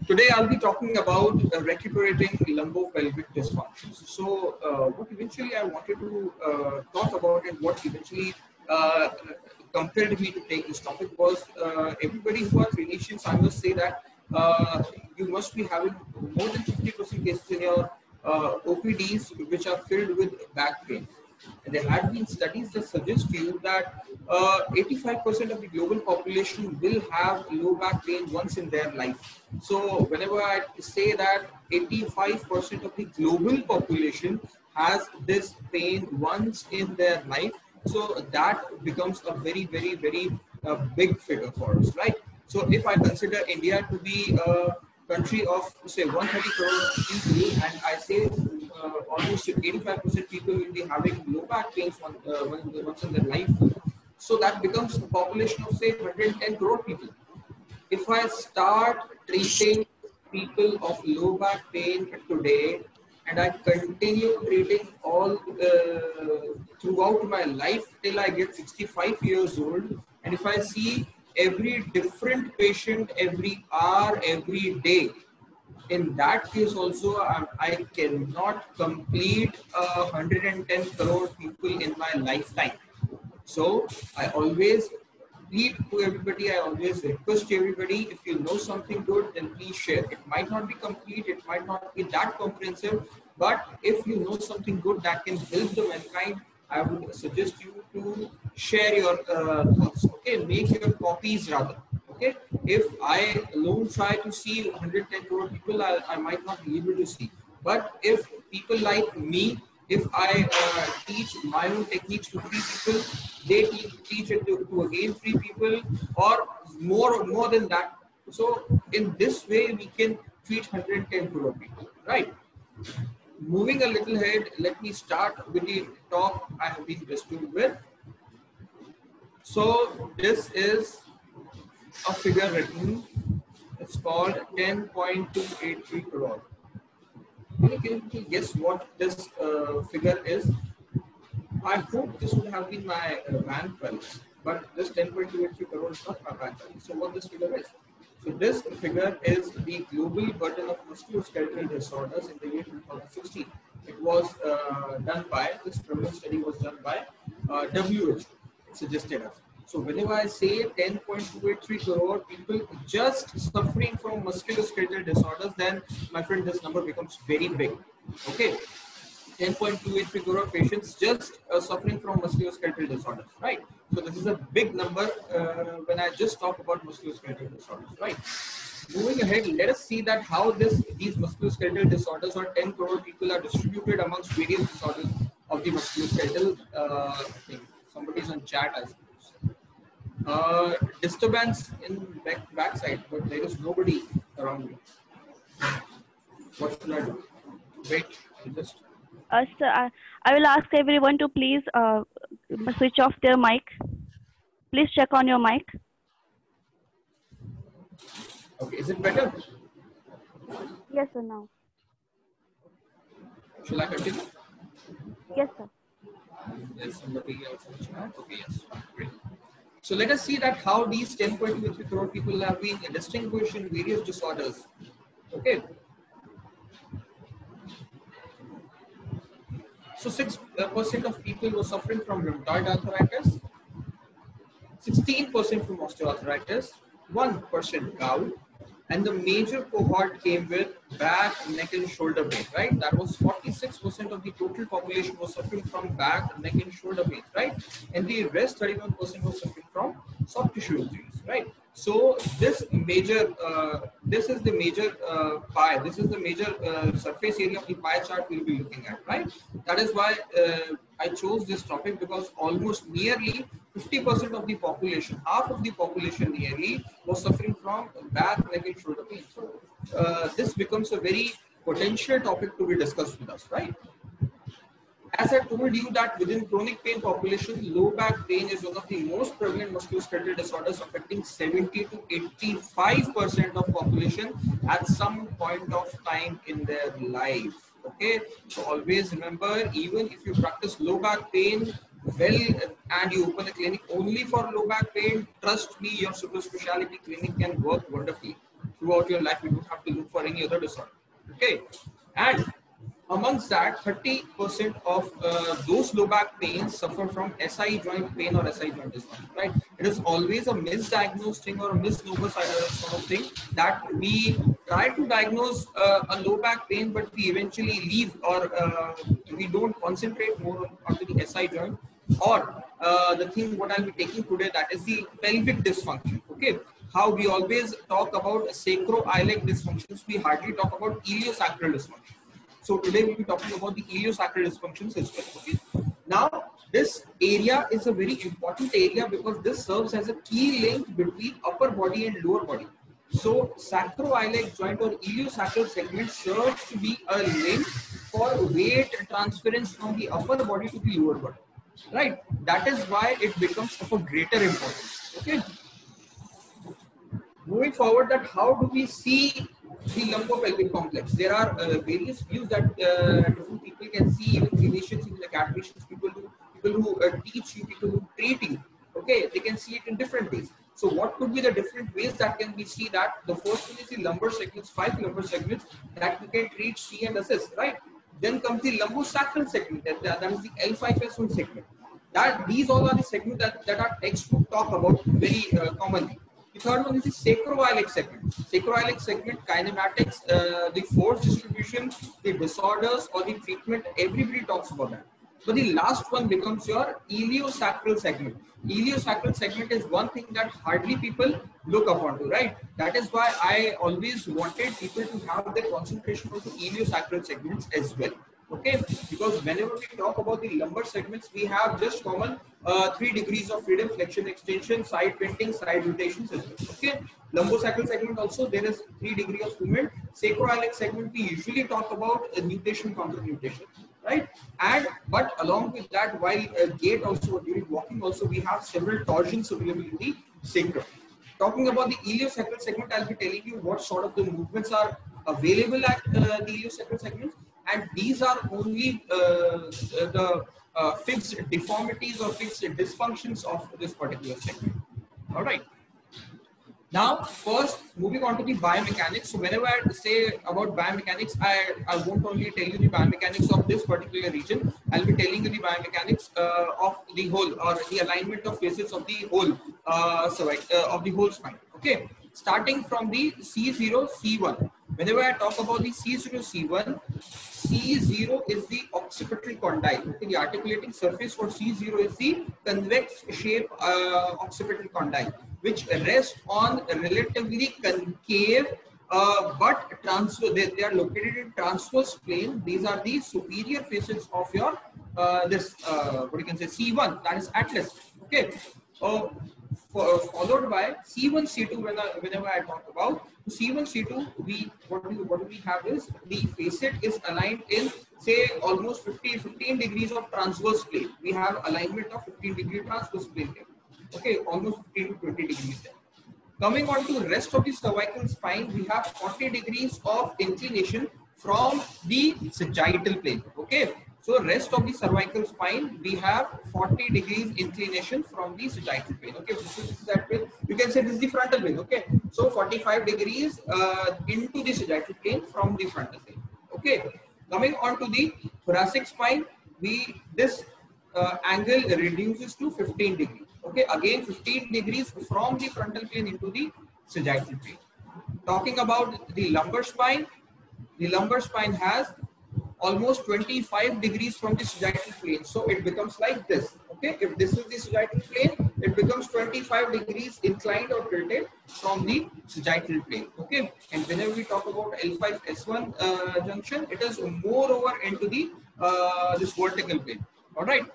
Today I'll be talking about recuperating lumbopelvic dysfunctions. So what eventually I wanted to talk about and what eventually compelled me to take this topic was everybody who are clinicians, I must say that you must be having more than 50% cases in your OPDs which are filled with back pain. And there had been studies that suggest to you that 85% of the global population will have low back pain once in their life. So whenever I say that 85% of the global population has this pain once in their life, so that becomes a very, very, very big figure for us, right? So if I consider India to be a country of say 130 crore people, and I say almost 85% people will be having low back pains once in their life, so that becomes a population of say 110 crore people. If I start treating people of low back pain today, and I continue treating all throughout my life till I get 65 years old, and if I see every different patient every hour, every day, in that case also I cannot complete 110 crore people in my lifetime. So I always plead to everybody, I always request to everybody, if you know something good, then please share. It might not be complete, it might not be that comprehensive, but if you know something good that can help the mankind, I would suggest you to share your thoughts. Okay, make your copies rather. Okay, if I alone try to see 110 crore people, I might not be able to see. But if people like me, if I teach my own techniques to 3 people, they teach it to again 3 people, or more than that. So in this way, we can treat 110 crore people, right? Moving a little ahead, let me start with the talk I have been bestowed with. So this is a figure written. It's called 10.283 crore. Can you guess what this figure is? I hope this would have been my bank balance, but this 10.283 crore is not my bank balance. So what this figure is? So this figure is the global burden of musculoskeletal disorders in the year 2016. It was done by, this prevalence study was done by WHO, suggested us. So whenever I say 10.283 crore people just suffering from musculoskeletal disorders, then my friend, this number becomes very big. Okay, 10.283 crore patients just suffering from musculoskeletal disorders, right? So this is a big number when I just talk about musculoskeletal disorders, right? Moving ahead, let us see that how these musculoskeletal disorders, or 10 crore people, are distributed amongst various disorders of the musculoskeletal thing. Somebody's on chat, I suppose. Disturbance in backside, but there is nobody around me. What should I do? Wait, just. Sir, I will ask everyone to please switch off their mic. Please check on your mic. Okay, is it better? Yes, sir, now. Shall I continue? Yes, sir. There's somebody else in the chat. Okay, yes, great. So let us see that how these 10.23 crore people have been distinguished in various disorders. Okay. So 6% of people were suffering from rheumatoid arthritis, 16% from osteoarthritis, 1% gout, and the major cohort came with back, neck, and shoulder pain, right? That was 46% of the total population was suffering from back, neck, and shoulder pain, right? And the rest, 31%, was suffering from soft tissue injuries, right? So this major, this is the major pie. This is the major surface area of the pie chart we'll be looking at, right? That is why I chose this topic, because almost nearly 50% of the population, half of the population nearly, was suffering from back, neck, and shoulder pain. So this becomes a very potential topic to be discussed with us, right? As I told you that within chronic pain population, low back pain is one of the most prevalent musculoskeletal disorders, affecting 70 to 85% of population at some point of time in their life. Okay, so always remember, even if you practice low back pain well and you open a clinic only for low back pain, trust me, your super specialty clinic can work wonderfully. throughout your life. You don't have to look for any other disorder. Okay, and amongst that, 30% of those low back pains suffer from SI joint pain or SI joint dysfunction, right? It is always a misdiagnosed thing or a misnomer sort of thing that we try to diagnose a low back pain, but we eventually leave or we don't concentrate more onto the SI joint or the thing what I'll be taking today, that is the pelvic dysfunction. Okay, how we always talk about sacroiliac dysfunctions, we hardly talk about iliosacral dysfunction. So today we'll be talking about the iliosacral dysfunctions as well. Okay. Now this area is a very important area because this serves as a key link between upper body and lower body. So sacroiliac joint or iliosacral segment serves to be a link for weight transference from the upper body to the lower body. Right. That is why it becomes of a greater importance. Okay. Moving forward, that how do we see the lumbopelvic complex? There are various views that different people can see, even clinicians, even academicians, people who teach you, people who treat you. Okay, they can see it in different ways. So what could be the different ways that can we see that? The first one is the lumbar segments, 5 lumbar segments that we can treat, see and assist, right? Then comes the lumbosacral segment, that is the L5S1 segment. These all are the segments that are textbook talk about very commonly. The third one is the sacroiliac segment. Sacroiliac segment, kinematics, the force distribution, the disorders or the treatment, everybody talks about that. But the last one becomes your iliosacral segment. Iliosacral segment is one thing that hardly people look upon to, right? That is why I always wanted people to have their concentration on the iliosacral segments as well. Okay, because whenever we talk about the lumbar segments, we have just common 3 degrees of freedom, flexion, extension, side bending, side rotations as well. Okay, lumbosacral segment also there is 3 degrees of movement. Sacroiliac segment we usually talk about nutation, counter nutation, right? And but along with that, while gait also during walking also we have several torsions available in the sacrum. Talking about the iliosacral segment, I'll be telling you what sort of the movements are available at the iliosacral segment. And these are only the fixed deformities or fixed dysfunctions of this particular segment. All right. Now, first, moving on to the biomechanics. So whenever I say about biomechanics, I won't only tell you the biomechanics of this particular region. I'll be telling you the biomechanics of the whole or the alignment of faces of the whole of the whole spine. Okay. Starting from the C0, C1. Whenever I talk about the C0, C1, C0 is the occipital condyle. Okay, the articulating surface for C0 is the convex shape occipital condyle, which rests on a relatively concave but transverse. They are located in transverse plane. These are the superior faces of your what you can say C1, that is atlas. Okay. Followed by C1, C2. Whenever I talk about C1, C2, what we have is the facet is aligned in say almost 15 degrees of transverse plane. We have alignment of 15 degree transverse plane here. Okay, almost 15 to 20 degrees there. Coming on to the rest of the cervical spine, we have 40 degrees of inclination from the sagittal plane. Okay. So rest of the cervical spine, we have 40 degrees inclination from the sagittal plane. Okay, this is that plane. You can say this is the frontal plane. Okay, so 45 degrees into the sagittal plane from the frontal plane. Okay, coming on to the thoracic spine, this angle reduces to 15 degrees. Okay, again 15 degrees from the frontal plane into the sagittal plane. Talking about the lumbar spine has almost 25 degrees from the sagittal plane. So it becomes like this. Okay, if this is the sagittal plane, it becomes 25 degrees inclined or tilted from the sagittal plane. Okay, and whenever we talk about L5S1 junction, it is more over into the this vertical plane. All right,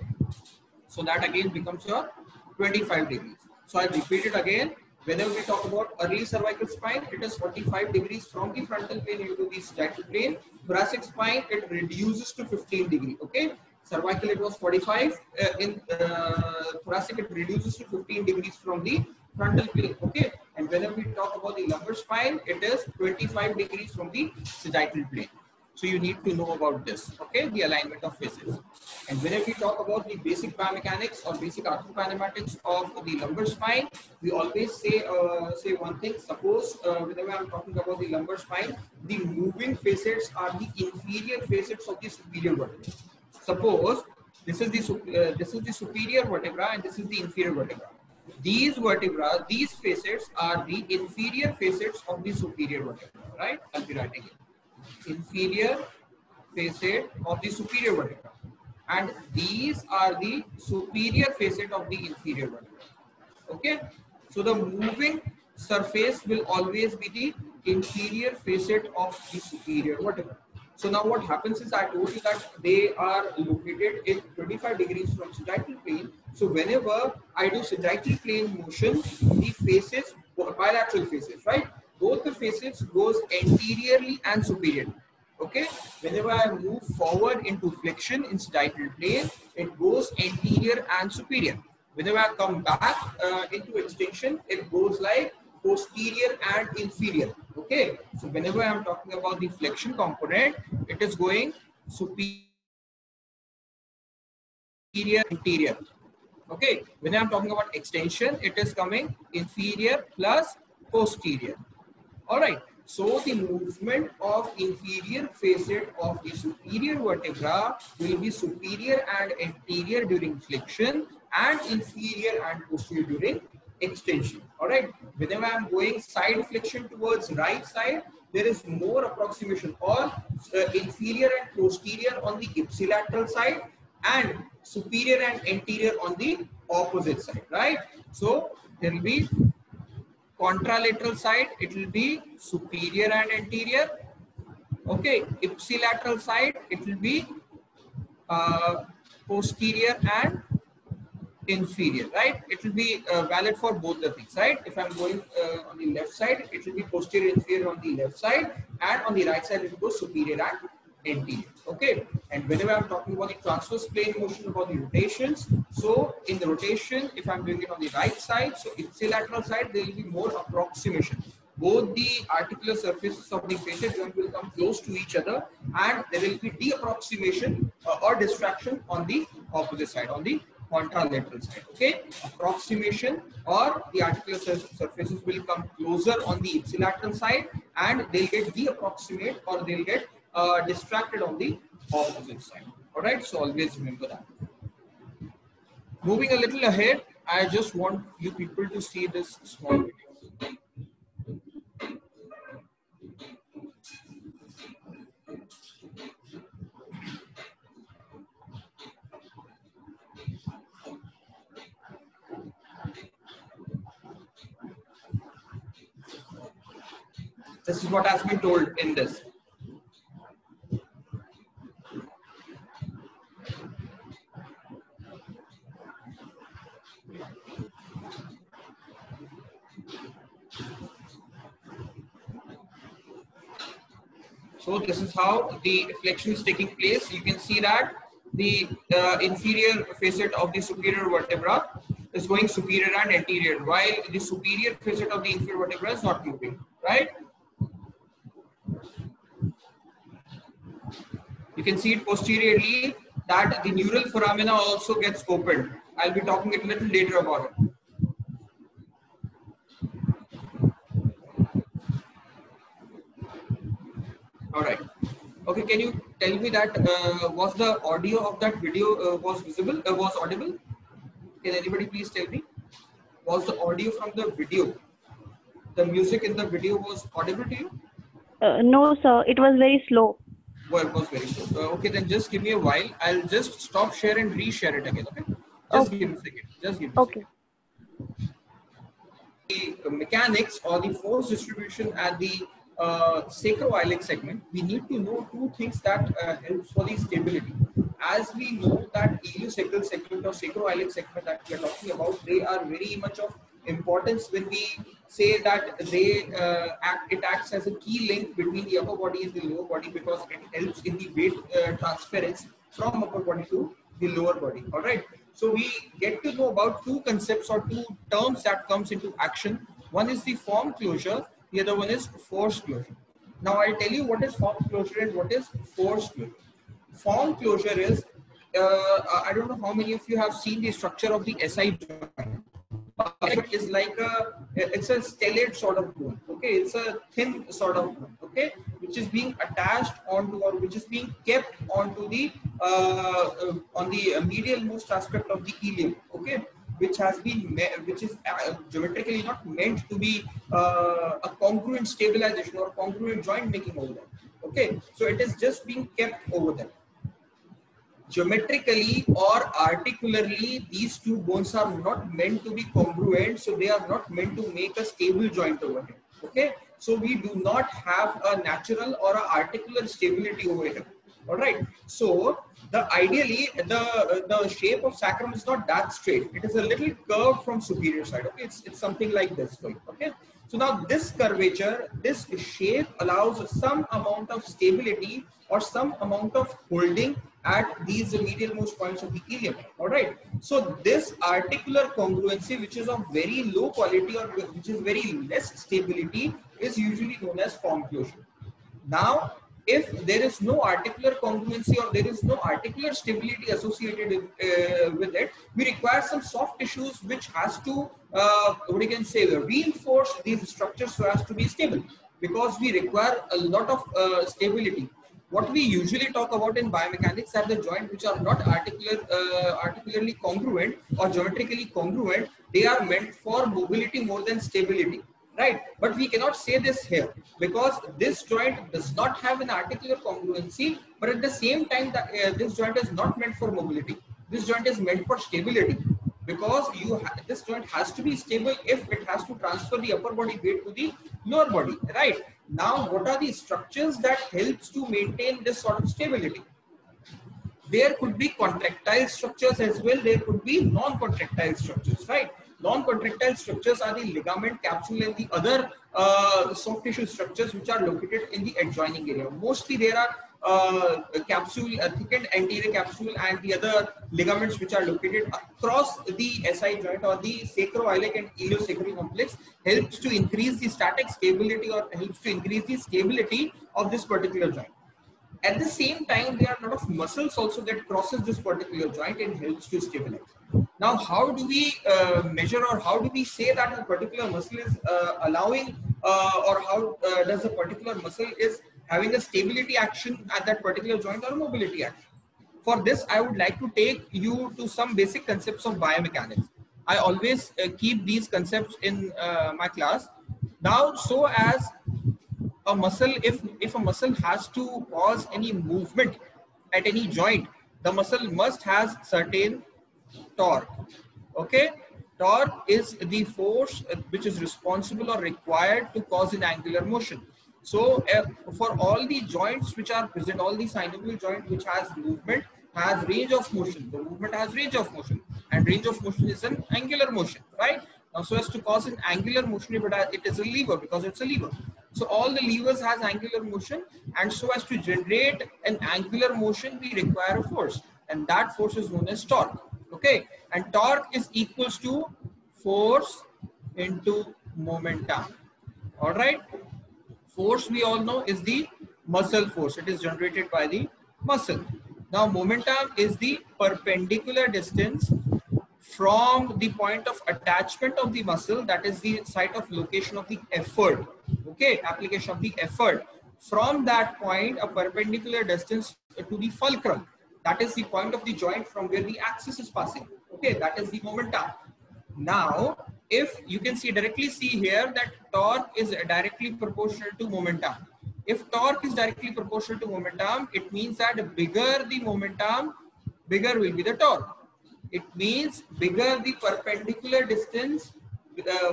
so that again becomes your 25 degrees. So I repeat it again. Whenever we talk about early cervical spine, it is 45 degrees from the frontal plane into the sagittal plane. Thoracic spine, it reduces to 15 degrees. Okay, cervical it was 45. In thoracic, it reduces to 15 degrees from the frontal plane. Okay, and whenever we talk about the lumbar spine, it is 25 degrees from the sagittal plane. So you need to know about this, okay, the alignment of faces. And whenever we talk about the basic biomechanics or basic arthrokinematics of the lumbar spine, we always say one thing. Suppose whenever I'm talking about the lumbar spine, the moving facets are the inferior facets of the superior vertebra. Suppose this is the superior vertebra and this is the inferior vertebra. These vertebra, these facets are the inferior facets of the superior vertebra, right? I'll be writing it. Inferior facet of the superior vertebra, and these are the superior facet of the inferior vertebra. Okay, so the moving surface will always be the inferior facet of the superior vertebra. So now what happens is, I told you that they are located in 25 degrees from sagittal plane. So whenever I do sagittal plane motion, the faces, bilateral faces, right? Both the faces goes anteriorly and superiorly. Okay, whenever I move forward into flexion in sagittal plane, it goes anterior and superior. Whenever I come back into extension, it goes like posterior and inferior. Okay, so whenever I am talking about the flexion component, it is going superior, anterior. Okay, when I am talking about extension, it is coming inferior plus posterior. All right. So the movement of inferior facet of the superior vertebra will be superior and anterior during flexion and inferior and posterior during extension. All right. Whenever I am going side flexion towards right side, there is more approximation, or inferior and posterior on the ipsilateral side and superior and anterior on the opposite side, right? So there will be contralateral side, it will be superior and anterior. Okay, ipsilateral side, it will be posterior and inferior, right? It will be valid for both the things, right? If I'm going on the left side, it will be posterior inferior on the left side, and on the right side it will go superior and anterior. Okay, and whenever I'm talking about the transverse plane motion, about the rotations, so in the rotation, if I'm doing it on the right side, so ipsilateral side, there will be more approximation. Both the articular surfaces of the facet joint will come close to each other, and there will be de-approximation or distraction on the opposite side, on the contralateral side. Okay, approximation or the articular surfaces will come closer on the ipsilateral side, and they'll get de-approximate or they'll get distracted on the opposite side. All right, so always remember that. Moving a little ahead, I just want you people to see this small video. This is what has been told in this. So this is how the flexion is taking place. You can see that the inferior facet of the superior vertebra is going superior and anterior, while the superior facet of the inferior vertebra is not moving, right? You can see it posteriorly that the neural foramina also gets opened. I'll be talking a little later about it. All right. Okay, can you tell me that was the audio of that video was visible, was audible? Can anybody please tell me? Was the audio from the video, the music in the video was audible to you? No, sir. It was very slow. Well, it was very slow. Okay, then just give me a while. I'll just stop share and reshare it again. Okay. Just give me a second. Just give me a second. The mechanics or the force distribution at the sacroiliac segment, we need to know two things that helps for the stability. As we know that iliosacral segment or sacroiliac segment that we are talking about, they are very much of importance when we say that they it acts as a key link between the upper body and the lower body, because it helps in the weight transference from upper body to the lower body. All right. So we get to know about two concepts or two terms that comes into action. One is the form closure, the other one is force closure. Now I'll tell you what is form closure and what is force closure. Form closure is, I don't know how many of you have seen the structure of the SI joint. It is like it's a stellate sort of bone. Okay, it's a thin sort of bone. Okay, which is being attached onto, or which is being kept onto the on the medial most aspect of the ilium. Okay, which has been which is geometrically not meant to be a congruent stabilization or congruent joint making over there. Okay, so it is just being kept over there. Geometrically or articularly, these two bones are not meant to be congruent, so they are not meant to make a stable joint over here. Okay, so we do not have a natural or a articular stability over here. All right, so ideally the shape of sacrum is not that straight. It is a little curved from superior side. Okay, it's something like this. Okay, so now this curvature, this shape allows some amount of stability or some amount of holding at these medial most points of the ilium. All right, so this articular congruency, which is of very low quality or which is very less stability, is usually known as form closure. Now if there is no articular congruency or there is no articular stability associated with it, we require some soft tissues which has to what you can say, reinforce these structures so as to be stable, because we require a lot of stability. What we usually talk about in biomechanics are the joints which are not articularly congruent or geometrically congruent. They are meant for mobility more than stability, right? But we cannot say this here because this joint does not have an articular congruency, but at the same time this joint is not meant for mobility. This joint is meant for stability, because this joint has to be stable if it has to transfer the upper body weight to the lower body, right? Now what are the structures that helps to maintain this sort of stability? There could be contractile structures as well, there could be non-contractile structures, right? Non-contractile structures are the ligament, capsule and the other soft tissue structures which are located in the adjoining area. Mostly there are capsule, thickened anterior capsule and the other ligaments which are located across the SI joint or the sacroiliac and iliosacral complex, helps to increase the static stability or helps to increase the stability of this particular joint. At the same time, there are a lot of muscles also that crosses this particular joint and helps to stabilize. Now, how do we measure or how do we say that a particular muscle is allowing or how does a particular muscle is having a stability action at that particular joint or mobility action? For this, I would like to take you to some basic concepts of biomechanics. I always keep these concepts in my class. Now, so as a muscle, if a muscle has to cause any movement at any joint, the muscle must has certain torque. Okay, torque is the force which is responsible or required to cause an angular motion. So for all the joints which are present, all the synovial joint which has movement has range of motion. The movement has range of motion, and range of motion is an angular motion, right? Now, so as to cause an angular motion, it is a lever, because it's a lever. So all the levers has angular motion, and so as to generate an angular motion, we require a force, and that force is known as torque. Okay, and torque is equals to force into momentum. All right, force we all know is the muscle force. It is generated by the muscle. Now momentum is the perpendicular distance from the point of attachment of the muscle, that is the site of location of the effort. Okay, application of the effort. From that point, a perpendicular distance to the fulcrum, that is the point of the joint from where the axis is passing. Okay, that is the momentum. Now, if you can directly see here that torque is directly proportional to momentum. If torque is directly proportional to momentum, it means that bigger the momentum, bigger will be the torque. It means bigger the perpendicular distance,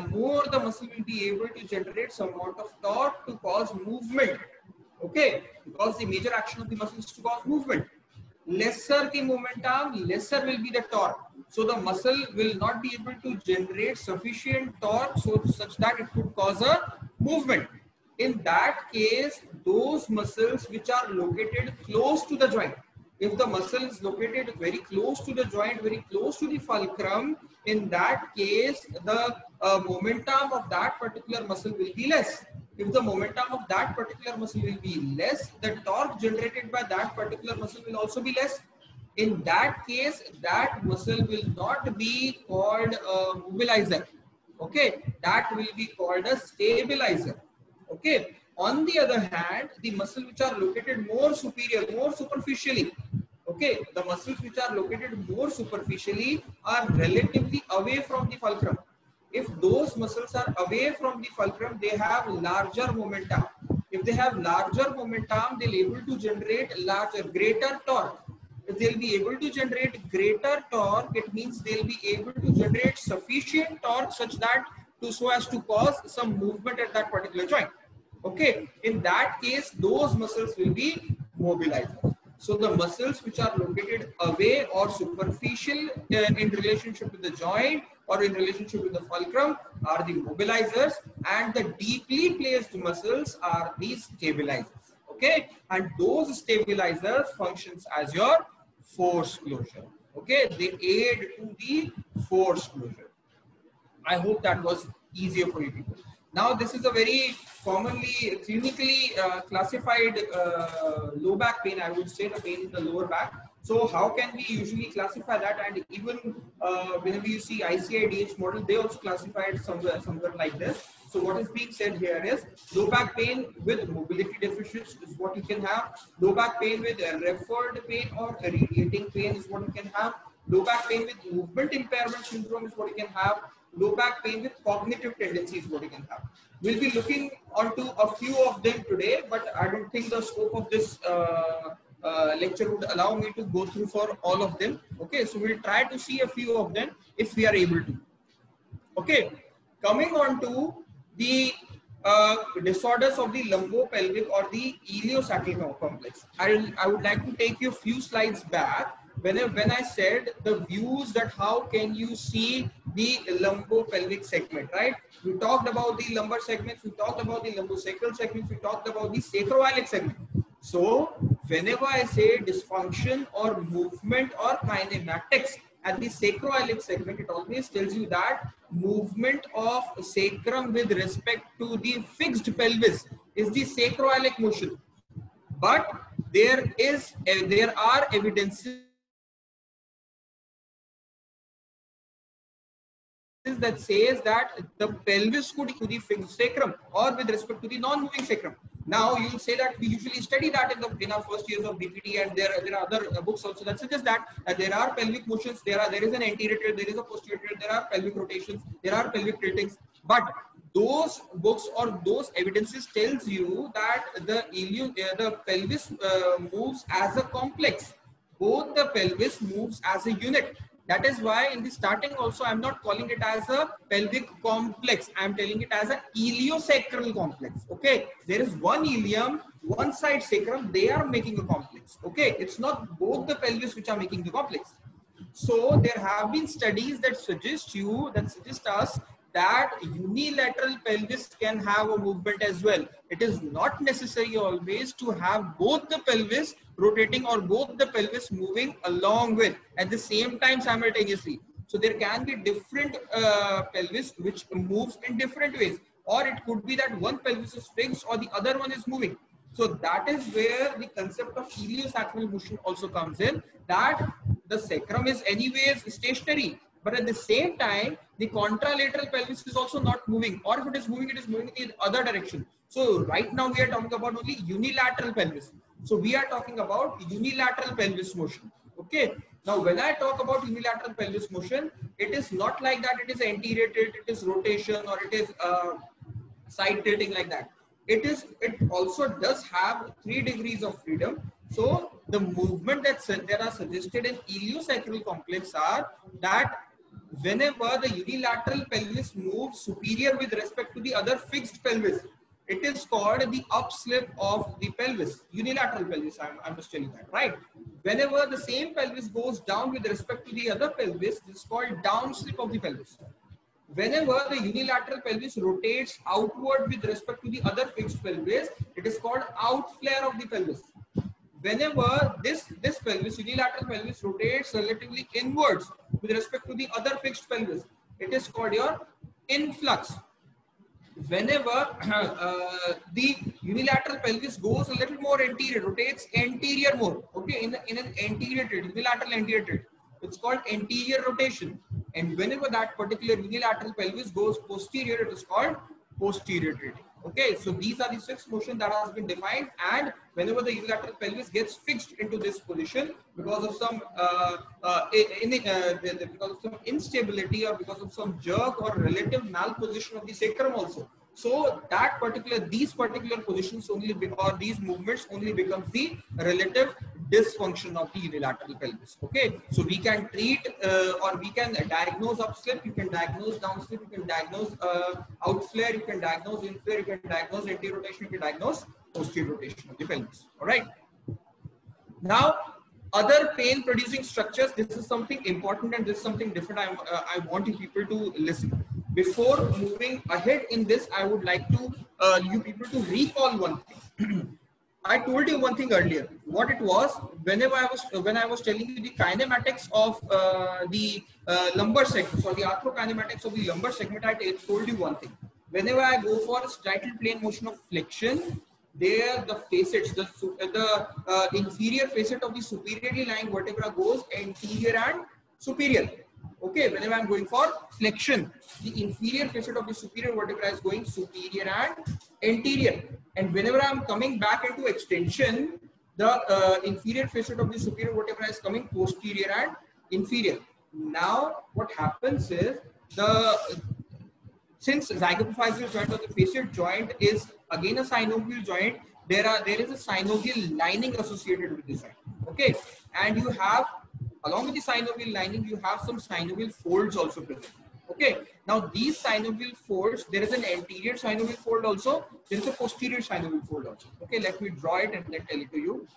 more the muscle will be able to generate some amount of torque to cause movement. Okay, because the major action of the muscle is to cause movement. Lesser the momentum, lesser will be the torque. So the muscle will not be able to generate sufficient torque such that it could cause a movement. In that case, those muscles which are located close to the joint, if the muscle is located very close to the joint, very close to the fulcrum, in that case, the momentum of that particular muscle will be less. if the momentum of that particular muscle will be less, the torque generated by that particular muscle will also be less. In that case, that muscle will not be called a mobilizer. Okay, that will be called a stabilizer. Okay. On the other hand, the muscles which are located more superior, more superficially, okay, the muscles which are located more superficially are relatively away from the fulcrum. If those muscles are away from the fulcrum, they have larger momentum. If they have larger momentum, they'll be able to generate greater torque. If they'll be able to generate greater torque, it means they'll be able to generate sufficient torque such that so as to cause some movement at that particular joint. Okay, in that case, those muscles will be mobilizers. So the muscles which are located away or superficial in relationship with the joint or in relationship with the fulcrum are the mobilizers, and the deeply placed muscles are the stabilizers. Okay, and those stabilizers functions as your force closure. Okay, they aid to the force closure. I hope that was easier for you people. Now, this is a very commonly clinically classified low back pain. I would say the pain in the lower back. So how can we usually classify that? And even whenever you see ICIDH model, they also classify it somewhere like this. So what is being said here is low back pain with mobility deficits is what you can have. Low back pain with referred pain or radiating pain is what you can have. Low back pain with movement impairment syndrome is what you can have. Low back pain with cognitive tendencies is what you can have. We'll be looking onto a few of them today, but I don't think the scope of this lecture would allow me to go through for all of them. Okay, so we'll try to see a few of them if we are able to. Okay, coming on to the disorders of the lumbopelvic or the iliosacral complex. I would like to take you a few slides back when I said the views that how can you see the lumbopelvic segment, right? We talked about the lumbar segments, we talked about the lumbosacral segments, we talked about the sacroiliac segment. So whenever I say dysfunction or movement or kinematics at the sacroiliac segment, it always tells you that movement of sacrum with respect to the fixed pelvis is the sacroiliac motion. But there are evidences that says that the pelvis could be the fixed sacrum or with respect to the non-moving sacrum. Now you will say that we usually study that in our first years of BPT, and there are other books also that suggest that there are pelvic motions, there is an anterior tilt, there is a posterior tilt, there are pelvic rotations, there are pelvic tiltings, but those books or those evidences tells you that the pelvis moves as a complex. Both the pelvis moves as a unit. That is why in the starting also I'm not calling it as a pelvic complex. I'm telling it as a iliosacral complex. Okay, there is one ilium, one side sacrum. They are making a complex. Okay, it's not both the pelvis which are making the complex. So there have been studies that suggest us that unilateral pelvis can have a movement as well. It is not necessary always to have both the pelvis rotating or both the pelvis moving along with at the same time simultaneously. So there can be different pelvis which moves in different ways, or it could be that one pelvis is fixed or the other one is moving. So that is where the concept of iliosacral motion also comes in, that the sacrum is anyways stationary, but at the same time the contralateral pelvis is also not moving, or if it is moving in the other direction. So right now we are talking about only unilateral pelvis. So we are talking about unilateral pelvis motion. Okay. Now when I talk about unilateral pelvis motion, it is not like that it is anterior tilt, it is rotation, or it is side tilting like that. It also does have 3 degrees of freedom. So the movement that are suggested in iliosacral complex are that whenever the unilateral pelvis moves superior with respect to the other fixed pelvis, it is called the upslip of the pelvis, unilateral pelvis. I'm just telling that, right? Whenever the same pelvis goes down with respect to the other pelvis, this is called downslip of the pelvis. Whenever the unilateral pelvis rotates outward with respect to the other fixed pelvis, it is called outflare of the pelvis. Whenever this pelvis, unilateral pelvis, rotates relatively inwards with respect to the other fixed pelvis, it is called your influx. whenever the unilateral pelvis goes a little more anterior, rotates anterior more, okay, in an anterior tilt, unilateral anterior tilt, it's called anterior rotation. And whenever that particular unilateral pelvis goes posterior, it is called posterior tilting. Okay, so these are the 6 motions that has been defined, and whenever the unilateral pelvis gets fixed into this position because of some because of some instability or because of some jerk or relative malposition of the sacrum also. So that these particular positions only, or these movements only becomes the relative dysfunction of the unilateral pelvis. Okay, so we can treat or we can diagnose upslip, you can diagnose downslip, you can diagnose outflare, you can diagnose inflare, you can diagnose anterior rotation, you can diagnose posterior rotation of the pelvis. All right. Now, other pain producing structures, this is something important and this is something different. I want you people to listen. Before moving ahead in this, I would like to you people to recall one thing. I told you one thing earlier. What it was, when I was telling you the kinematics of the lumbar segment, or the arthrokinematics of the lumbar segment, I told you one thing. Whenever I go for striatal plane motion of flexion, there the facets, the inferior facet of the superiorly lying vertebra goes anterior and superior. Okay, whenever I'm going for flexion, the inferior facet of the superior vertebra is going superior and anterior. And whenever I'm coming back into extension, the inferior facet of the superior vertebra is coming posterior and inferior. Now, what happens is, since zygapophyseal joint or the facet joint is again a synovial joint, there is a synovial lining associated with this joint. Okay, and you have, along with the synovial lining, you have some synovial folds also present. Okay, now these synovial folds, there is an anterior synovial fold also, there is a posterior synovial fold also. Okay, let me draw it and then tell it to you.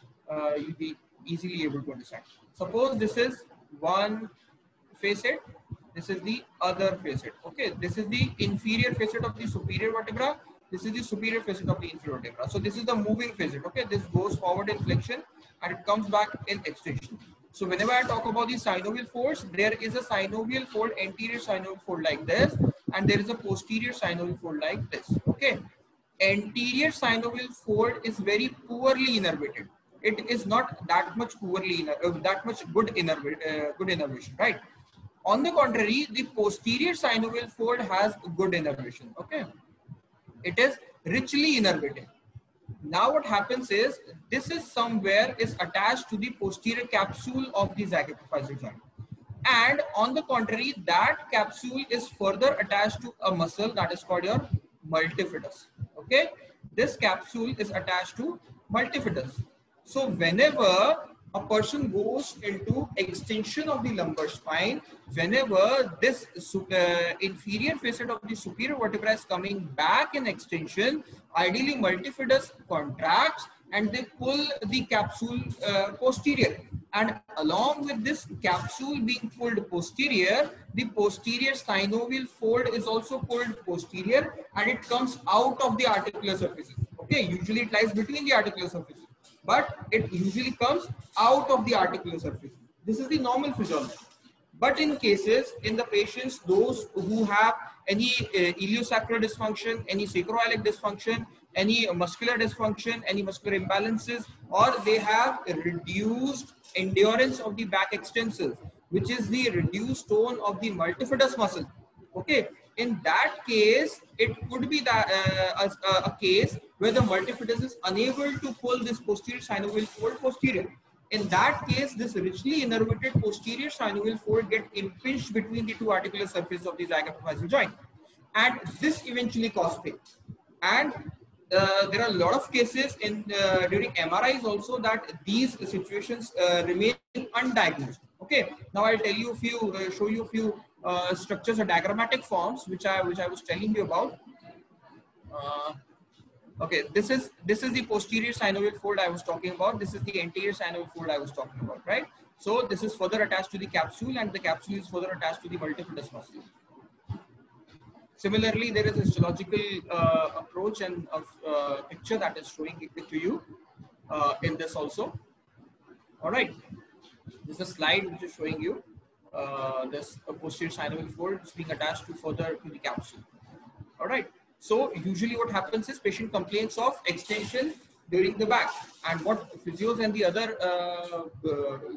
You'll be easily able to understand. Suppose this is one facet, this is the other facet. Okay, this is the inferior facet of the superior vertebra, this is the superior facet of the inferior vertebra. So this is the moving facet. Okay, this goes forward in flexion and it comes back in extension. So whenever I talk about the synovial folds, there is a synovial fold, anterior synovial fold like this, and there is a posterior synovial fold like this. Okay, anterior synovial fold is very poorly innervated. It is not that much poorly that much good innervation, right? On the contrary, the posterior synovial fold has good innervation. Okay, it is richly innervated. Now what happens is, this is somewhere is attached to the posterior capsule of the zygapophyseal joint, and on the contrary, that capsule is further attached to a muscle that is called your multifidus. Okay, this capsule is attached to multifidus. So whenever a person goes into extension of the lumbar spine, whenever this inferior facet of the superior vertebra is coming back in extension, ideally multifidus contracts and they pull the capsule posterior. And along with this capsule being pulled posterior, the posterior synovial fold is also pulled posterior and it comes out of the articular surfaces. Okay, usually it lies between the articular surfaces, but it usually comes out of the articular surface. This is the normal physiology. But in cases, in the patients, those who have any iliosacral dysfunction, any sacroiliac dysfunction, any muscular dysfunction, any muscular imbalances, or they have reduced endurance of the back extensors, which is the reduced tone of the multifidus muscle. Okay, in that case, it could be that a case where the multifidus is unable to pull this posterior synovial fold posterior. In that case, this richly innervated posterior synovial fold get impinged between the two articular surfaces of the zygapophyseal joint, and this eventually causes pain. And there are a lot of cases in during MRIs also that these situations remain undiagnosed. Okay, now I'll tell you a few, show you a few structures or diagrammatic forms which I was telling you about. Okay, this is the posterior synovial fold I was talking about. This is the anterior synovial fold I was talking about, right? So this is further attached to the capsule, and the capsule is further attached to the multifidus muscle. Similarly, there is a histological approach and picture that is showing it to you in this also. All right, this is a slide which is showing you this posterior synovial fold is being attached to further to the capsule. All right. So usually what happens is patient complains of extension during the back, and what physios and the other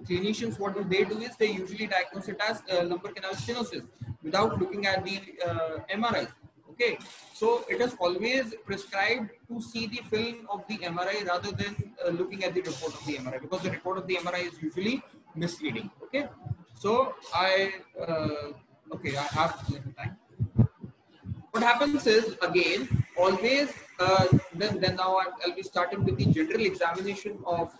clinicians, what do? Is they usually diagnose it as lumbar canal stenosis without looking at the MRIs. Okay, so it is always prescribed to see the film of the MRI rather than looking at the report of the MRI, because the report of the MRI is usually misleading. Okay, so okay, I have little time. What happens is, again, always then now I'll be starting with the general examination of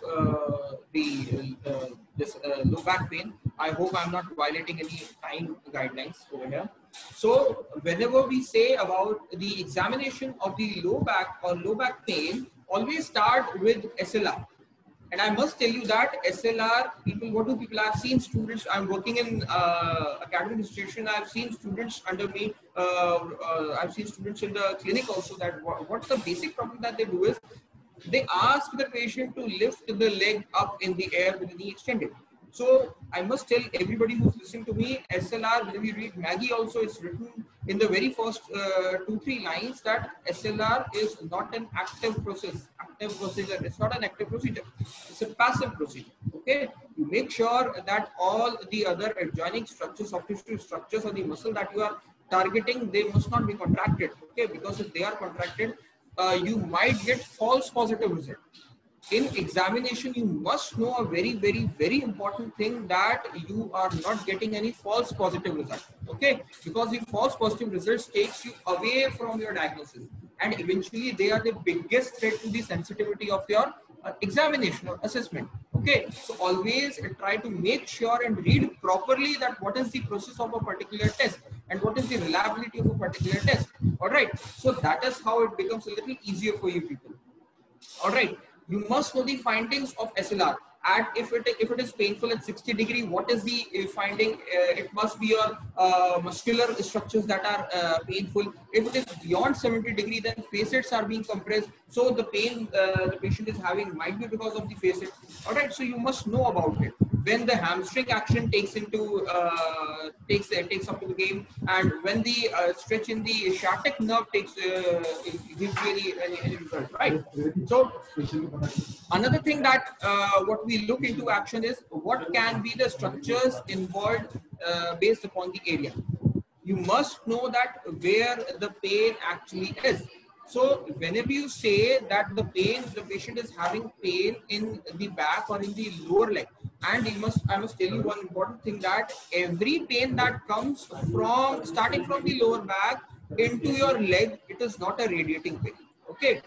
this low back pain. I hope I'm not violating any time guidelines over here. So whenever we say about the examination of the low back or low back pain, always start with SLR. And I must tell you that SLR, what do people, I've seen students, I'm working in academic institution, I've seen students under me, I've seen students in the clinic also, that what's the basic problem that they do is, they ask the patient to lift the leg up in the air with the knee extended. So I must tell everybody who's listening to me, SLR, when we read Maggie also, it's written in the very first 2-3 lines that SLR is not an active procedure. It's not an active procedure. It's a passive procedure. Okay, you make sure that all the other adjoining structures, soft tissue structures, or the muscle that you are targeting, they must not be contracted. Okay, because if they are contracted, you might get false positive result. In examination, you must know a very, very, very important thing, that you are not getting any false positive result. Okay, because the false positive results takes you away from your diagnosis, and eventually they are the biggest threat to the sensitivity of your examination or assessment. Okay, so always try to make sure and read properly that what is the process of a particular test and what is the reliability of a particular test. All right, so that is how it becomes a little easier for you people. All right, you must know the findings of SLR. At if it is painful at 60 degree, what is the finding? It must be your muscular structures that are painful. If it is beyond 70 degree, then facets are being compressed. So the pain the patient is having might be because of the facet. All right, so you must know about it. When the hamstring action takes up to the game, and when the stretch in the sciatic nerve gives you any result, right? So another thing that what we look into action is, what can be the structures involved based upon the area. You must know that where the pain actually is. So whenever you say that the patient is having pain in the back or in the lower leg, and I must tell you one important thing, that every pain that comes from starting from the lower back into your leg, it is not a radiating pain. Okay,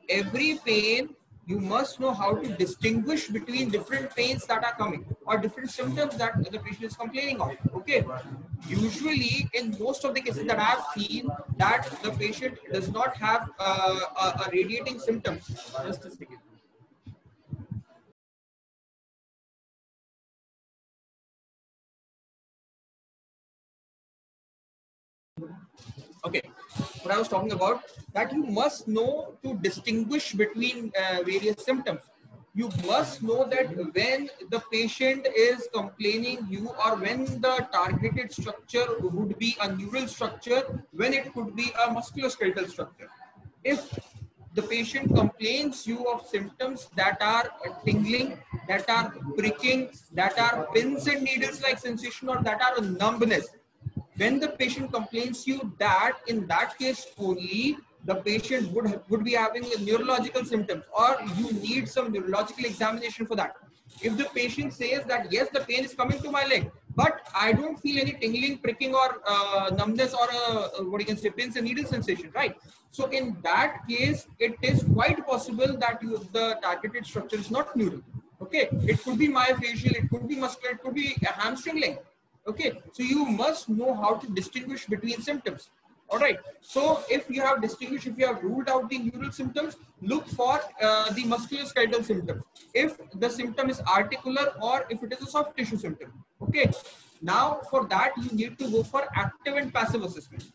every pain, you must know how to distinguish between different pains that are coming or different symptoms that the patient is complaining of. Okay, usually in most of the cases that I have seen, that the patient does not have a radiating symptoms. Just a second. Okay, what I was talking about, that you must know to distinguish between various symptoms. You must know that when the patient is complaining you, or when the targeted structure would be a neural structure, when it could be a musculoskeletal structure. If the patient complains you of symptoms that are tingling, that are pricking, that are pins and needles like sensation, or that are numbness, when the patient complains you that, in that case only the patient would be having neurological symptoms, or you need some neurological examination for that. If the patient says that yes, the pain is coming to my leg, but I don't feel any tingling, pricking, or numbness, or what you can say, pins and needle sensation, right? So in that case, it is quite possible that the targeted structure is not neural. Okay, it could be myofascial, it could be muscular, it could be a hamstring length. Okay, so you must know how to distinguish between symptoms. All right, so if you have distinguished, if you have ruled out the neural symptoms, look for the musculoskeletal symptoms, if the symptom is articular or if it is a soft tissue symptom. Okay, now for that you need to go for active and passive assessment.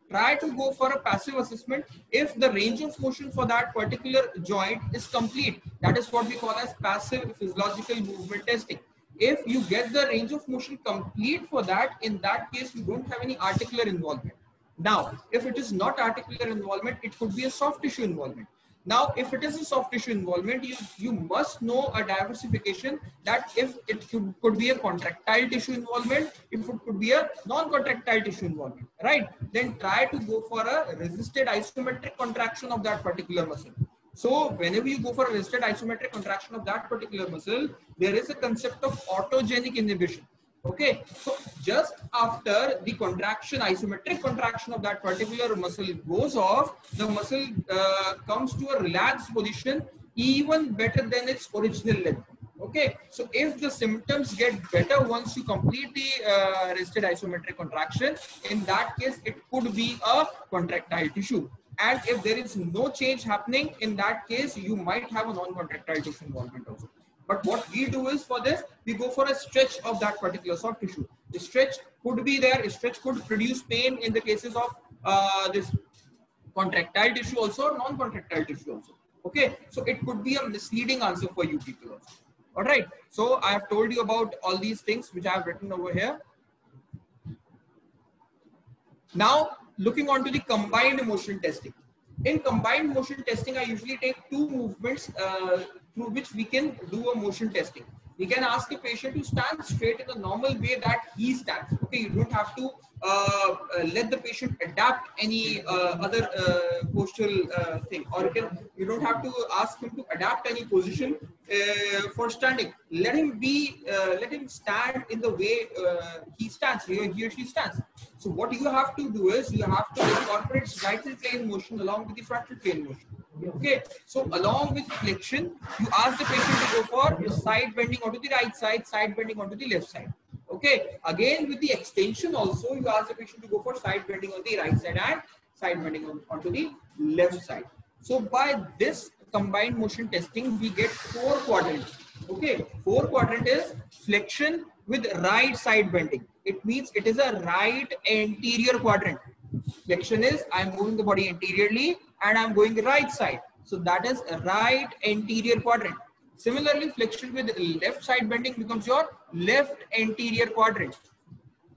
Try to go for a passive assessment if the range of motion for that particular joint is complete. That is what we call as passive physiological movement testing. If you get the range of motion complete for that, in that case, you don't have any articular involvement. Now, if it is not articular involvement, it could be a soft tissue involvement. Now, if it is a soft tissue involvement, you must know a diversification that if it could be a contractile tissue involvement, if it could be a non-contractile tissue involvement, right? Then try to go for a resisted isometric contraction of that particular muscle. So whenever you go for a resisted isometric contraction of that particular muscle, there is a concept of autogenic inhibition. Okay, so just after the contraction, isometric contraction of that particular muscle goes off, the muscle comes to a relaxed position even better than its original length. Okay, so if the symptoms get better once you complete the rested isometric contraction, in that case, it could be a contractile tissue. And if there is no change happening, in that case, you might have a non-contractile tissue involvement also. But what we do is for this, we go for a stretch of that particular soft tissue. The stretch could be there. A stretch could produce pain in the cases of this contractile tissue also or non-contractile tissue also. Okay, so it could be a misleading answer for you people also. All right, so I have told you about all these things which I have written over here. Now, looking on to the combined motion testing. In combined motion testing, I usually take two movements through which we can do a motion testing. We can ask a patient to stand straight in the normal way that he stands. Okay, you don't have to let the patient adapt any other postural thing, or you don't have to ask him to adapt any position for standing. Let him stand in the way he stands, he or she stands. So what you have to do is you have to incorporate sagittal plane motion along with the frontal plane motion. Okay, so along with flexion, you ask the patient to go for side bending onto the right side, side bending onto the left side. Okay, again with the extension also, you ask the patient to go for side bending on the right side and side bending onto the left side. So by this combined motion testing, we get 4 quadrants. Okay, 4 quadrant is flexion with right side bending. It means it is a right anterior quadrant. Flexion is I'm moving the body anteriorly and I'm going the right side. So that is a right anterior quadrant. Similarly, flexion with left side bending becomes your left anterior quadrant.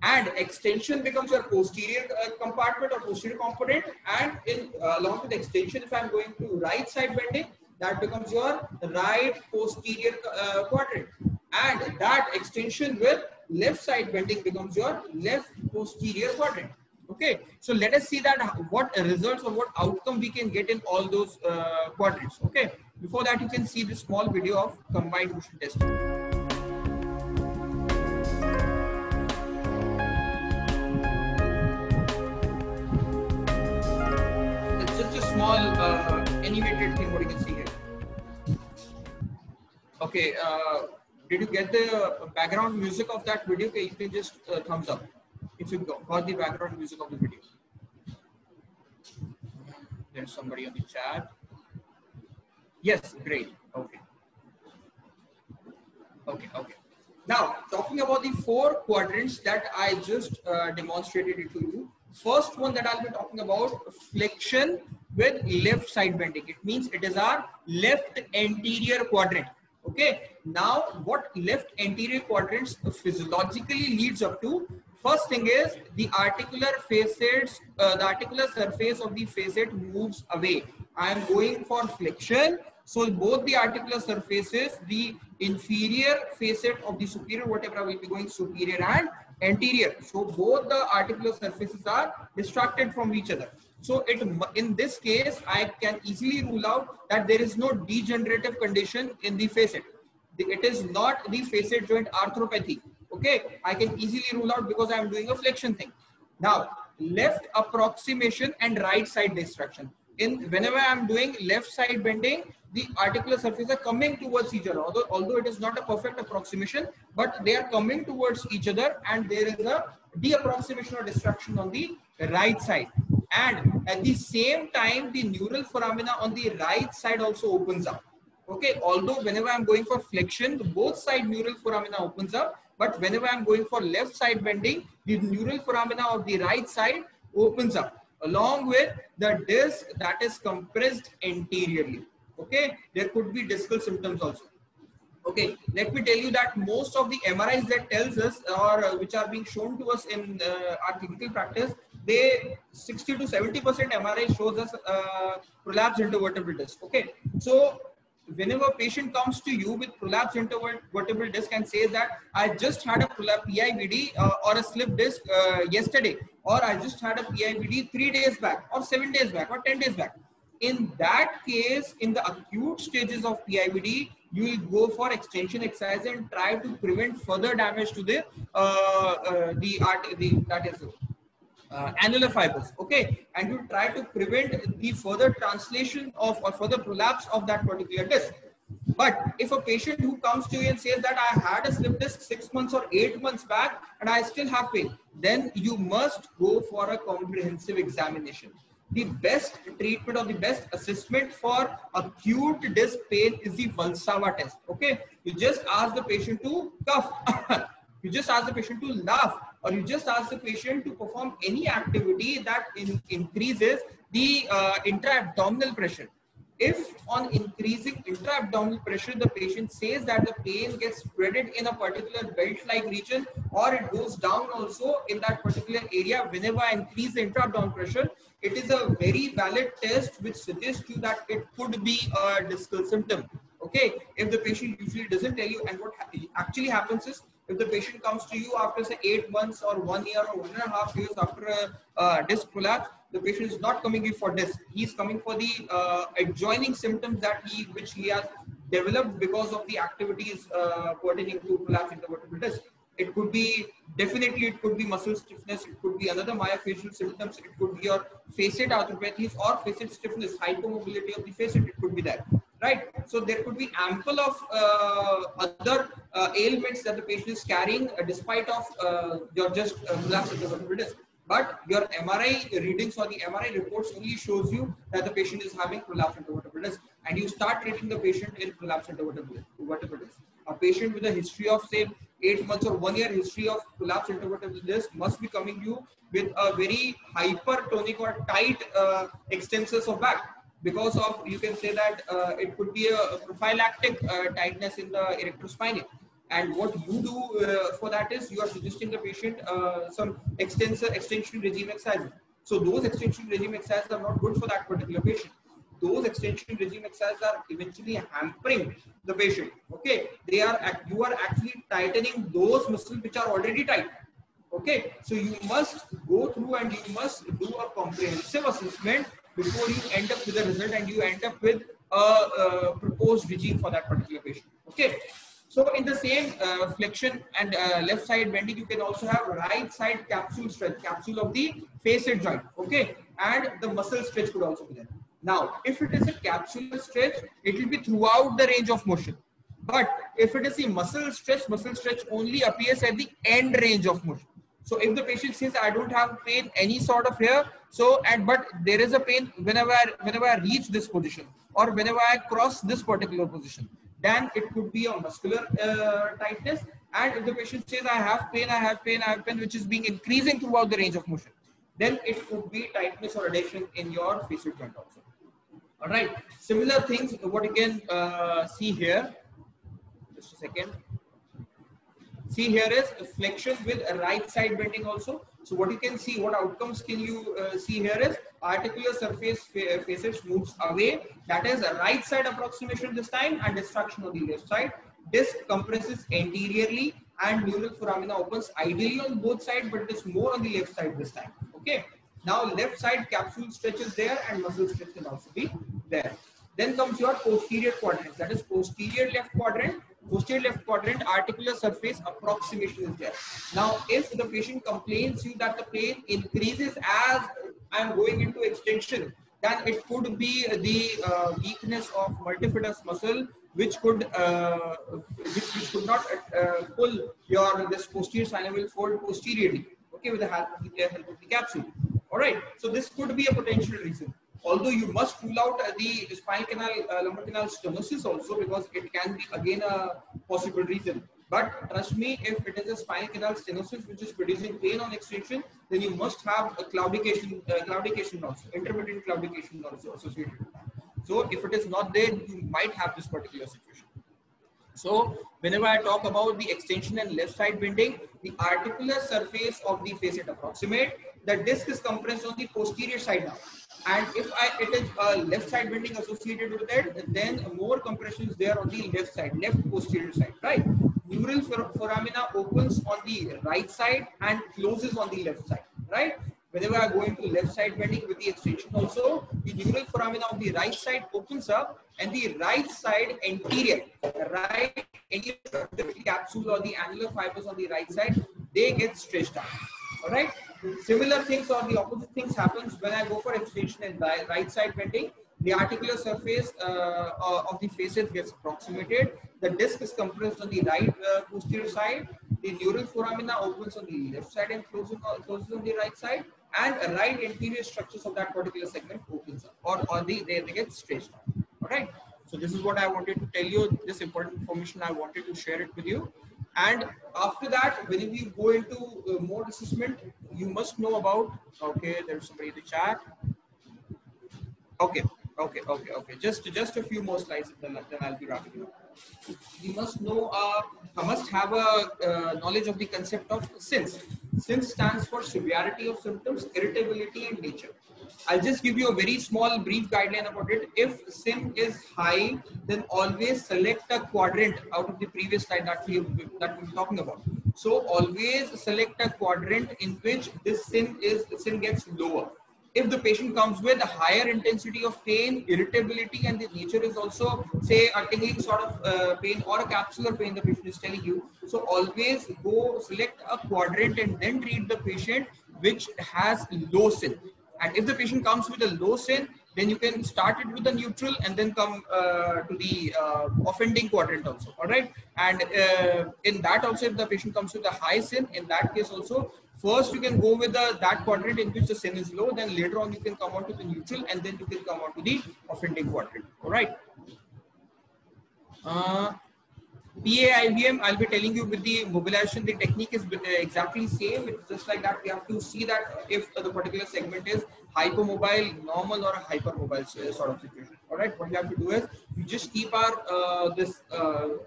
And extension becomes your posterior compartment or posterior component. And along with extension, if I'm going to right side bending, that becomes your right posterior quadrant. And that extension with left side bending becomes your left posterior quadrant. Okay, so let us see that what results or what outcome we can get in all those quadrants. Okay, before that you can see this small video of combined motion testing. It's just a small animated thing what you can see here. Okay, did you get the background music of that video? Okay, you can just thumbs up if you got the background music of the video. There's somebody on the chat. Yes, great. Okay. Okay. Now, talking about the 4 quadrants that I just demonstrated it to you. First one that I'll be talking about, flexion with left side bending. It means it is our left anterior quadrant. Okay. Now, what left anterior quadrants physiologically leads up to? First thing is the articular facets, the articular surface of the facet moves away. I am going for flexion. So both the articular surfaces, the inferior facet of the superior vertebra will be going superior and anterior. So both the articular surfaces are distracted from each other. So in this case, I can easily rule out that there is no degenerative condition in the facet. It is not the facet joint arthropathy. Okay, I can easily rule out because I am doing a flexion thing. Now, left approximation and right side distraction. Whenever I am doing left side bending, the articular surfaces are coming towards each other. Although it is not a perfect approximation, but they are coming towards each other, and there is a de-approximation or distraction on the right side. And at the same time, the neural foramina on the right side also opens up. Okay, although whenever I'm going for flexion, both side neural foramina opens up, but whenever I'm going for left side bending, the neural foramina of the right side opens up, along with the disc that is compressed anteriorly. Okay, there could be discal symptoms also. Okay, let me tell you that most of the MRIs that tells us or which are being shown to us in our clinical practice, they 60 to 70% MRI shows us prolapsed intervertebral disc. Okay, so whenever a patient comes to you with prolapsed intervertebral disc and says that I just had a PIVD or a slip disc yesterday, or I just had a PIVD 3 days back, or 7 days back, or 10 days back. In that case, in the acute stages of PIVD, you will go for extension exercise and try to prevent further damage to the annular fibers, okay, and you try to prevent the further translation of or further prolapse of that particular disc. But if a patient who comes to you and says that I had a slip disc 6 months or 8 months back and I still have pain, then you must go for a comprehensive examination. The best treatment or the best assessment for acute disc pain is the Valsalva test. Okay, you just ask the patient to cough, you just ask the patient to laugh, or you just ask the patient to perform any activity that increases the intra-abdominal pressure. If on increasing intra-abdominal pressure, the patient says that the pain gets spreaded in a particular belt-like region, or it goes down also in that particular area whenever I increase the intra-abdominal pressure, it is a very valid test which suggests you that it could be a discal symptom. Okay, if the patient usually doesn't tell you, and what actually happens is, if the patient comes to you after say 8 months or 1 year or 1.5 years after a disc prolapse, the patient is not coming in for disc. He is coming for the adjoining symptoms which he has developed because of the activities pertaining to prolapse intervertebral disc. It could be, definitely it could be muscle stiffness, it could be another myofascial symptoms, it could be your facet arthropathies or facet stiffness, hypomobility of the facet, it could be that, right? So there could be ample of other ailments that the patient is carrying despite of your just prolapse intervertebral disc. But your MRI readings or the MRI reports only shows you that the patient is having prolapse intervertebral disc, and you start treating the patient in prolapse intervertebral disc. A patient with a history of say 8 months or 1 year history of prolapse intervertebral disc must be coming you with a very hypertonic or tight extensors of back, because of, you can say that it could be a prophylactic tightness in the erectrospinae. And what you do for that is you are suggesting the patient some extension regime exercises. So those extension regime exercises are not good for that particular patient. Those extension regime exercises are eventually hampering the patient. Okay, you are actually tightening those muscles which are already tight. Okay, so you must go through and you must do a comprehensive assessment before you end up with a result and you end up with a proposed regime for that particular patient. Okay. So in the same flexion and left side bending, you can also have right side capsule stretch, capsule of the facet joint, okay, and the muscle stretch could also be there. Now, if it is a capsular stretch, it will be throughout the range of motion. But if it is a muscle stretch only appears at the end range of motion. So if the patient says I don't have pain any sort of here, so but there is a pain whenever I reach this position or whenever I cross this particular position, then it could be a muscular tightness. And if the patient says I have pain, which is being increasing throughout the range of motion, then it could be tightness or adhesion in your facet joint also. All right. Similar things, what you can see here. Just a second. See here is flexion with a right side bending also. So what you can see, what outcomes can you see here is articular surface facets moves away. That is a right side approximation this time and destruction on the left side. Disc compresses anteriorly and neural foramina opens ideally on both sides, but it is more on the left side this time. Okay. Now left side capsule stretch is there and muscle stretch can also be there. Then comes your posterior quadrant, that is posterior left quadrant. Posterior left quadrant articular surface approximation is there. Now, if the patient complains you that the pain increases as I am going into extension, then it could be the weakness of multifidus muscle, which could not pull your this posterior synovial fold posteriorly. Okay, with the help of the capsule. All right. So this could be a potential reason. Although you must rule out the spinal canal, lumbar canal stenosis also, because it can be again a possible reason. But trust me, if it is a spinal canal stenosis which is producing pain on extension, then you must have a claudication also, intermittent claudication also associated with that. So if it is not there, you might have this particular situation. So whenever I talk about the extension and left side bending, the articular surface of the facet approximate, the disc is compressed on the posterior side now. And if it is a left side bending associated with it, then more compression is there on the left side, left posterior side, right? Neural foramina opens on the right side and closes on the left side, right? Whenever I go into left side bending with the extension also, the neural foramina of the right side opens up and the right side anterior, capsule or the annular fibers on the right side, they get stretched out. All right. Similar things or the opposite things happens when I go for extension and right side bending. The articular surface of the facet gets approximated. The disc is compressed on the right posterior side. The neural foramina opens on the left side and closes on the right side. And right anterior structures of that particular segment opens up, or they get stretched out. All right. So this is what I wanted to tell you. This important information I wanted to share it with you. And after that, when you go into more assessment, you must know about. Okay, there's somebody in the chat. Okay. Just a few more slides, then I'll be wrapping up. You must know, must have a knowledge of the concept of SINS. SINS stands for severity of symptoms, irritability, and nature. I'll just give you a very small brief guideline about it. If SIN is high, then always select a quadrant out of the previous slide that we're talking about. So always select a quadrant in which this SIN gets lower. If the patient comes with a higher intensity of pain, irritability, and the nature is also, say, a tingling sort of pain or a capsular pain the patient is telling you, so always go select a quadrant and then treat the patient which has low SIN. And if the patient comes with a low SIN, then you can start it with the neutral and then come to the offending quadrant also. All right. And in that also, if the patient comes with a high SIN, in that case also, first you can go with that quadrant in which the SIN is low, then later on you can come on to the neutral, and then you can come on to the offending quadrant. All right. PA-IVM, I'll be telling you with the mobilization, the technique is exactly same. It's just like that. We have to see that if the particular segment is hypermobile, normal, or a hypermobile sort of situation. All right. What we have to do is we just keep our this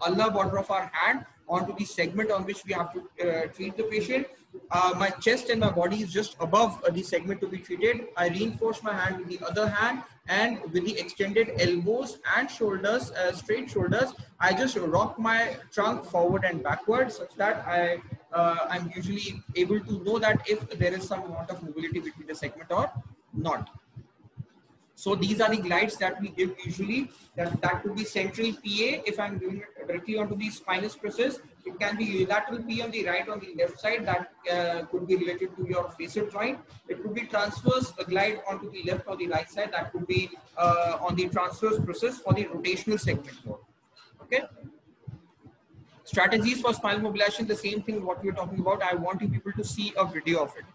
ulnar border of our hand onto the segment on which we have to treat the patient. My chest and my body is just above the segment to be treated. I reinforce my hand with the other hand, and with the extended elbows and shoulders, straight shoulders, I just rock my trunk forward and backward such that I'm usually able to know that if there is some amount of mobility between the segment or not. So these are the glides that we give usually. That could be central PA if I'm doing it directly onto the spinous process. It can be unilateral PA on the right, on the left side. That could be related to your facet joint. It could be transverse glide onto the left or the right side. That could be on the transverse process for the rotational segment mode. Okay. Strategies for spinal mobilization, the same thing what we're talking about. I want you people to see a video of it.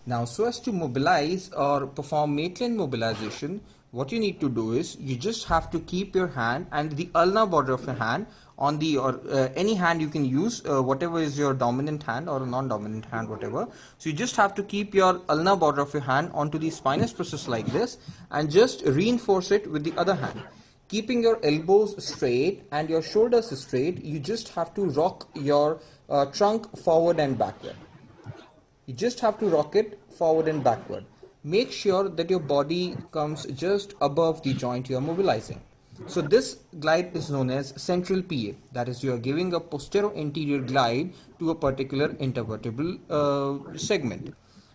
Now, so as to mobilize or perform Maitland mobilization, what you need to do is you just have to keep your hand and the ulnar border of your hand on the, or any hand you can use, whatever is your dominant hand or non-dominant hand, whatever. So you just have to keep your ulnar border of your hand onto the spinous process like this and just reinforce it with the other hand. Keeping your elbows straight and your shoulders straight, you just have to rock your trunk forward and backward. You just have to rock it forward and backward. Make sure that your body comes just above the joint you are mobilizing. So this glide is known as central PA. That is, you are giving a posterior-anterior glide to a particular intervertebral segment.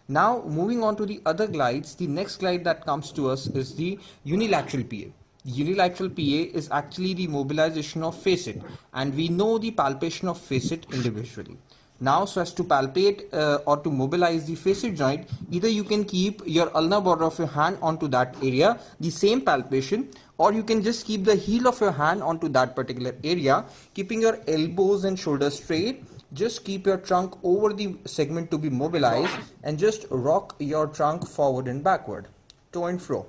Now, moving on to the other glides, the next glide that comes to us is the unilateral PA. Unilateral PA is actually the mobilization of facet, and we know the palpation of facet individually. Now, so as to palpate or to mobilize the facet joint, either you can keep your ulnar border of your hand onto that area, the same palpation, or you can just keep the heel of your hand onto that particular area, keeping your elbows and shoulders straight. Just keep your trunk over the segment to be mobilized and just rock your trunk forward and backward, to and fro.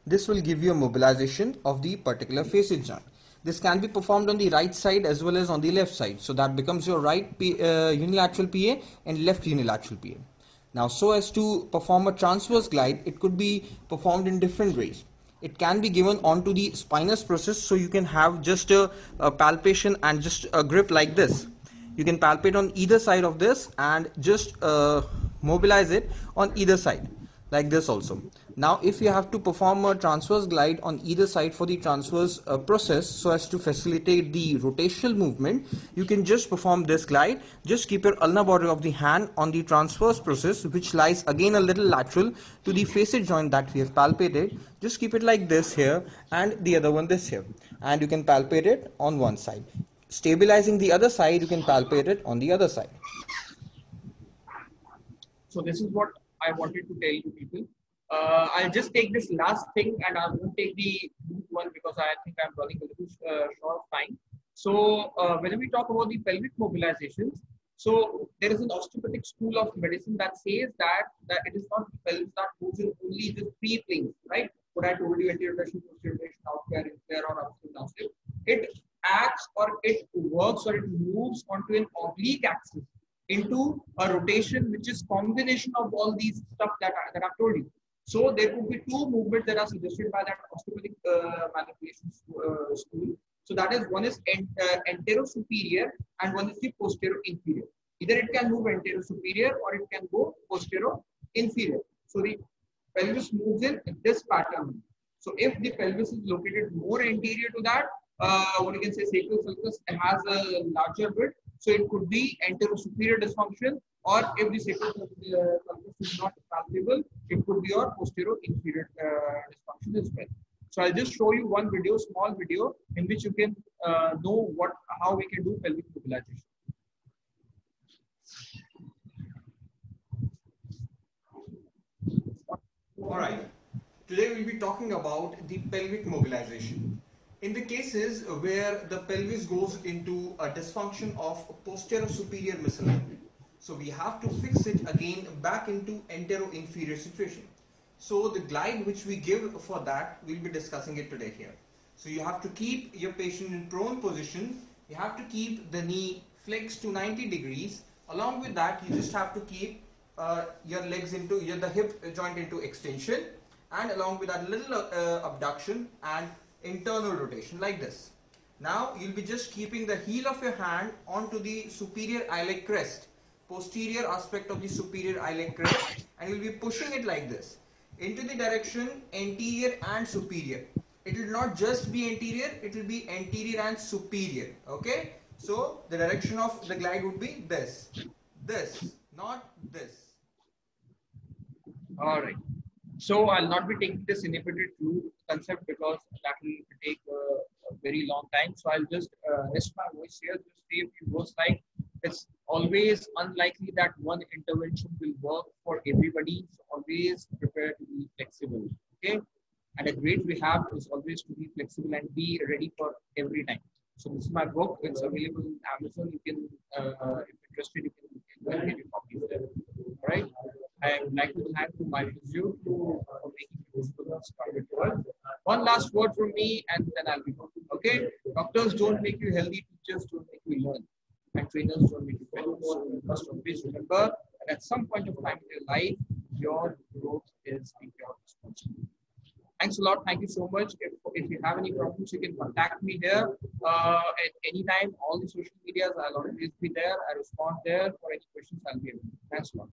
This will give you a mobilization of the particular facet joint. This can be performed on the right side as well as on the left side. So that becomes your right unilateral PA and left unilateral PA. Now, so as to perform a transverse glide, it could be performed in different ways. It can be given onto the spinous process, so you can have just a palpation and just a grip like this. You can palpate on either side of this and just mobilize it on either side like this also. Now, if you have to perform a transverse glide on either side for the transverse process so as to facilitate the rotational movement, you can just perform this glide. Just keep your ulnar border of the hand on the transverse process, which lies again a little lateral to the facet joint that we have palpated. Just keep it like this here and the other one this here, and you can palpate it on one side. Stabilizing the other side, you can palpate it on the other side. So this is what I wanted to tell you people. I'll just take this last thing and I won't take the one because I think I'm running a little short of time. So when we talk about the pelvic mobilizations, so there is an osteopathic school of medicine that says that it is not the pelvis that moves in only the three planes, right? What I told you, anterior rotation, posterior rotation, outward, inferior, or upstream, downstream. It acts or it works or it moves onto an oblique axis into a rotation which is combination of all these stuff that I've told you. So there could be two movements that are suggested by that osteopathic manipulation school. So that is, one is antero-superior and one is the posterior-inferior. Either it can move antero-superior or it can go posterior-inferior. So the pelvis moves in this pattern. So if the pelvis is located more anterior to that, what you can say, sacral sulcus has a larger width. So it could be antero-superior dysfunction, or if the sacral sulcus is not palpable, it could be your posterior-inferior dysfunction as well. So I'll just show you one video, small video, in which you can know how we can do pelvic mobilization. All right. Today we'll be talking about the pelvic mobilization. In the cases where the pelvis goes into a dysfunction of posterior-superior misalignment, so we have to fix it again back into antero-inferior situation. So the glide which we give for that, we'll be discussing it today here. So you have to keep your patient in prone position. You have to keep the knee flexed to 90 degrees. Along with that, you just have to keep your legs into the hip joint into extension, and along with that little abduction and internal rotation like this. Now you'll be just keeping the heel of your hand onto the superior iliac crest, posterior aspect of the superior iliac crest, and you'll be pushing it like this into the direction anterior and superior. It will not just be anterior, it will be anterior and superior. Okay, so the direction of the glide would be this, not this. All right. So I'll not be taking this inhibited root concept because that will take a very long time. So I'll just rest my voice here, just say a few words like, it's always unlikely that one intervention will work for everybody. So always prepare to be flexible. Okay. And a great rehab is always to be flexible and be ready for every time. So this is my book. It's available on Amazon. You can, if interested, you can get a copy of it. All right. I would like to thank my physio for making it possible this private world. One last word from me, and then I'll be gone. Okay. Doctors don't make you healthy. Teachers don't make you learn. And trainers don't make you better. So you must always remember that at some point of time in your life, your growth is your responsibility. Thanks a lot. Thank you so much. If you have any problems, you can contact me here at any time. All the social medias, I'll always be there. I respond there. For any questions, I'll be able. Thanks a lot.